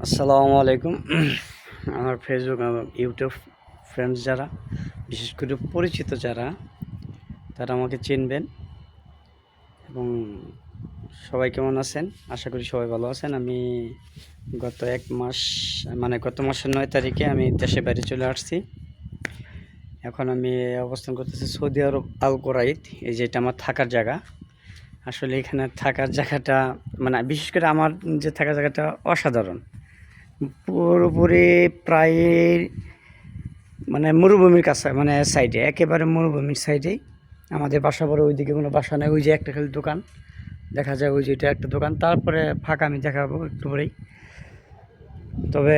আসসালামু আলাইকুম। আমার ফেসবুক এবং ইউটিউব ফ্রেন্ডস যারা, বিশেষ করে পরিচিত যারা, তারা আমাকে চিনবেন। এবং সবাই কেমন আছেন? আশা করি সবাই ভালো আছেন। আমি গত এক মাস, মানে গত মাসের 9 তারিখে আমি দেশে বাইরে চলে আসছি। এখন আমি অবস্থান করতেছি সৌদি আরব আল কোরাইত। এই যে এটা আমার থাকার জায়গা। আসলে এখানে থাকার জায়গাটা, মানে বিশেষ করে আমার যে থাকার জায়গাটা অসাধারণ। পুরোপুরি প্রায় মানে মরুভূমির কাছে, মানে সাইডে, একেবারে মরুভূমির সাইডেই আমাদের বাসা। পরে ওইদিকে কোনো বাসা নেই, ওই যে একটা খালি দোকান দেখা যায়, ওই যে এটা একটা দোকান। তারপরে ফাঁকা আমি দেখাবো একটু পরেই। তবে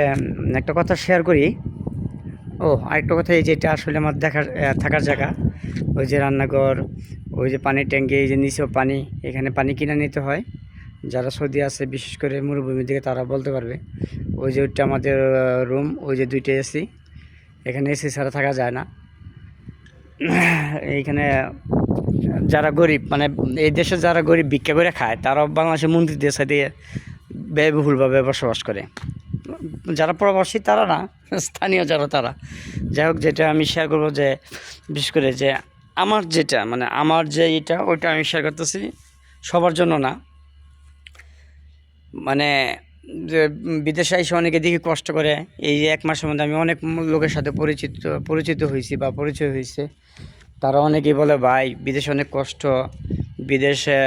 একটা কথা শেয়ার করি। আরেকটা কথা, এই যে এটা আসলে আমার থাকার জায়গা। ওই যে রান্নাঘর, ওই যে পানির ট্যাঙ্কি, এই যে নিচেও পানি, এখানে পানি কিনে নিতে হয়। যারা সৌদি আছে, বিশেষ করে মরুভূমির দিকে, তারা বলতে পারবে। ওই যে ওইটা আমাদের রুম, ওই যে 2টা এসি। এখানে এসি ছাড়া থাকা যায় না। এইখানে যারা গরিব, মানে এই দেশে যারা গরিব ভিক্ষা করে খায়, তারাও বাংলাদেশের মন্ত্রীদের সাথে ব্যয়বহুলভাবে বসবাস করে। যারা প্রবাসী তারা না, স্থানীয় যারা, তারা। যাই হোক, যেটা আমি শেয়ার করবো, যে বিশেষ করে যে আমার যেটা, মানে আমার যে এটা, ওইটা আমি শেয়ার করতেছি। সবার জন্য না, মানে যে বিদেশে এসে অনেকে দেখি কষ্ট করে। এই যে 1 মাসের মধ্যে আমি অনেক লোকের সাথে পরিচিত হয়েছি বা পরিচয় হয়েছে। তারা অনেকেই বলে, ভাই বিদেশে অনেক কষ্ট, বিদেশে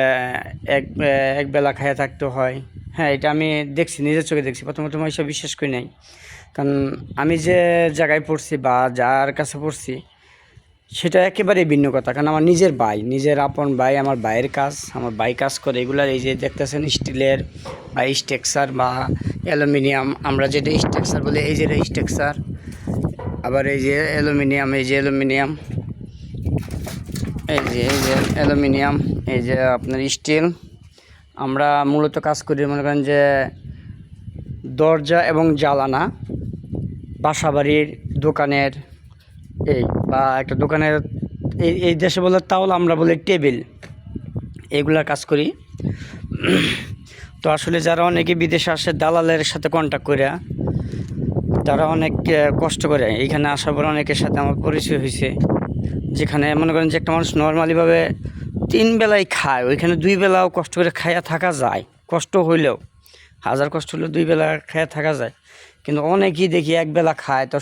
এক বেলা খাইয়ে থাকতে হয়। হ্যাঁ, এটা আমি দেখছি, নিজের চোখে দেখছি। প্রথমত আমি এসব বিশ্বাস করি নাই, কারণ আমি যে জায়গায় পড়ছি বা যার কাছে পড়ছি, সেটা একেবারেই ভিন্ন কথা। কারণ আমার নিজের ভাই, নিজের আপন ভাই, আমার ভাইয়ের কাজ, আমার ভাই কাজ করে এগুলার। এই যে দেখতেছেন স্টিলের বা স্ট্রাকচার বা অ্যালুমিনিয়াম, আমরা যেটা স্ট্রাকচার বলি, এই যে স্ট্রাকচার। আবার এই যে অ্যালুমিনিয়াম, এই যে অ্যালুমিনিয়াম, এই যে অ্যালুমিনিয়াম, এই যে আপনার স্টিল। আমরা মূলত কাজ করি, মনে করেন যে দরজা এবং জানালা, বাসাবাড়ির, দোকানের, এই বা একটা দোকানের, এই দেশে বলে তাওলা, আমরা বলি টেবিল, এইগুলার কাজ করি। তো আসলে যারা অনেকে বিদেশে আসে দালালের সাথে কন্ট্যাক্ট করে, তারা অনেক কষ্ট করে। এইখানে আসার পর অনেকের সাথে আমার পরিচয় হয়েছে। যেখানে মনে করেন যে একটা মানুষ নর্মালিভাবে 3 বেলাই খায়, ওইখানে 2 বেলাও কষ্ট করে খাইয়া থাকা যায়। কষ্ট হইলেও, হাজার কষ্ট হলেও 2 বেলা খাইয়া থাকা যায়। কিন্তু অনেকেই দেখি 1 বেলা খায়, তো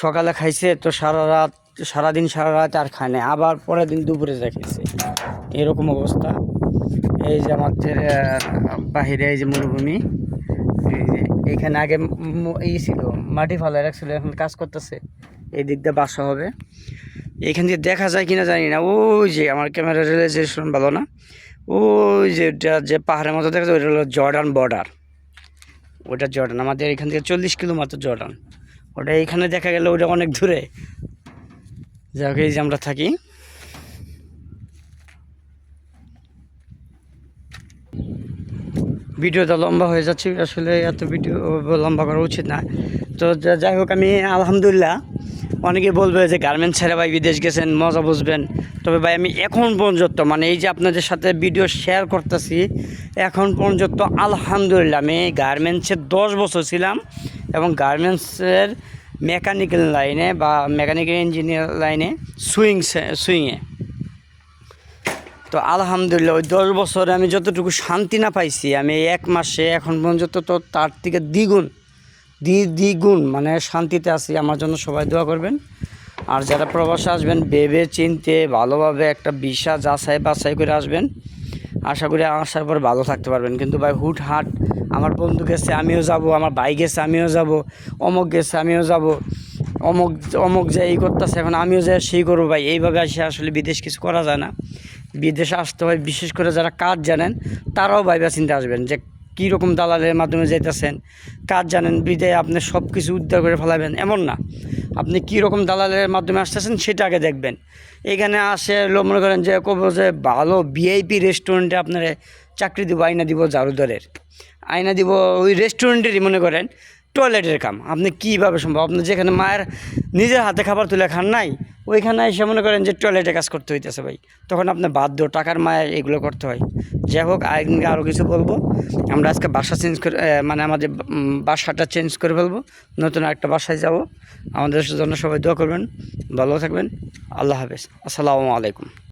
সকালে খাইছে, তো সারাদিন সারা রাত আর খায় না, আবার পরের দিন দুপুরে যা খেয়েছে, এরকম অবস্থা। এই যে আমাদের বাহিরে এই যে মরুভূমি, এই যে এইখানে আগে ছিল, মাটি ফালাই রাখছিল, এখন কাজ করতেছে। এই দিক দিয়ে বাসা হবে। এইখান দিয়ে দেখা যায় কিনা জানি না, ওই যে আমার ক্যামেরা রিয়েলাইজেশন ভালো না, ওই যে যে পাহাড়ের মতো দেখা যায়, ওইটা হলো জর্ডান বর্ডার। ওটা জর্ডান, আমাদের এখান থেকে 40 কিলো মাত্র জর্ডান। ওটা এইখানে দেখা গেলে ওটা অনেক দূরে। যাই হোক, এই যে আমরা থাকি। ভিডিওটা লম্বা হয়ে যাচ্ছে, আসলে এত ভিডিও লম্বা করা উচিত না। তো যাই হোক, আমি আলহামদুলিল্লাহ। অনেকে বলবে যে গার্মেন্টস ছেড়ে ভাই বিদেশ গেছেন, মজা বুঝবেন। তবে ভাই আমি এখন পর্যন্ত, মানে এই যে আপনাদের সাথে ভিডিও শেয়ার করতেছি, এখন পর্যন্ত আলহামদুলিল্লাহ আমি গার্মেন্টসে 10 বছর ছিলাম। এবং গার্মেন্টসের মেকানিক্যাল লাইনে বা মেকানিক্যাল ইঞ্জিনিয়ার লাইনে সুইংয়ে। তো আলহামদুলিল্লাহ, ওই 10 বছরে আমি যতটুকু শান্তি না পাইছি, আমি 1 মাসে এখন পর্যন্ত তো তার থেকে দ্বিগুণ মানে শান্তিতে আছি। আমার জন্য সবাই দোয়া করবেন। আর যারা প্রবাসে আসবেন, ভেবে চিনতে ভালোভাবে একটা ভিসা যাচাই বাছাই করে আসবেন। আশা করি আসার পর ভালো থাকতে পারবেন। কিন্তু ভাই হুটহাট, আমার বন্ধু গেছে আমিও যাব, আমার ভাই গেছে আমিও যাব, অমুক গেছে আমিও যাব, অমুক যে এই করতেছে এখন আমিও যাই সেই করবো, ভাই এইভাবে আসে আসলে বিদেশ কিছু করা যায় না। বিদেশে আসতে হয়, বিশেষ করে যারা কাজ জানেন, তারাও ভাইবা চিন্তা আসবেন যে কীরকম দালালের মাধ্যমে যাইতেছেন। কাজ জানেন বিদায় আপনি সব কিছু উদ্ধার করে ফেলাবেন, এমন না। আপনি কীরকম দালালের মাধ্যমে আসতেছেন সেটা আগে দেখবেন। এখানে আসে মনে করেন যে কব যে ভালো ভিআইপি রেস্টুরেন্টে আপনার চাকরি দিব, আয়না দিব ঝাড়ুদারের, আয়না দিব ওই রেস্টুরেন্টেরই, মনে করেন টয়লেটের কাম আপনি কীভাবে সম্ভব? আপনি যেখানে মায়ের নিজের হাতে খাবার তুলে খান নাই, ওইখানে এসে মনে করেন যে টয়লেটে কাজ করতে হইতেছে ভাই, তখন আপনি বাধ্য টাকার মায়ের এগুলো করতে হয়। যাই হোক, আরেকদিনকে আরও কিছু বলবো। আমরা আজকে বাসা চেঞ্জ করে মানে আমাদের বাসাটা চেঞ্জ করে ফেলবো, নতুন একটা বাসায় যাব। আমাদের জন্য সবাই দোয়া করবেন, ভালো থাকবেন। আল্লাহ হাফেজ, আসসালামু আলাইকুম।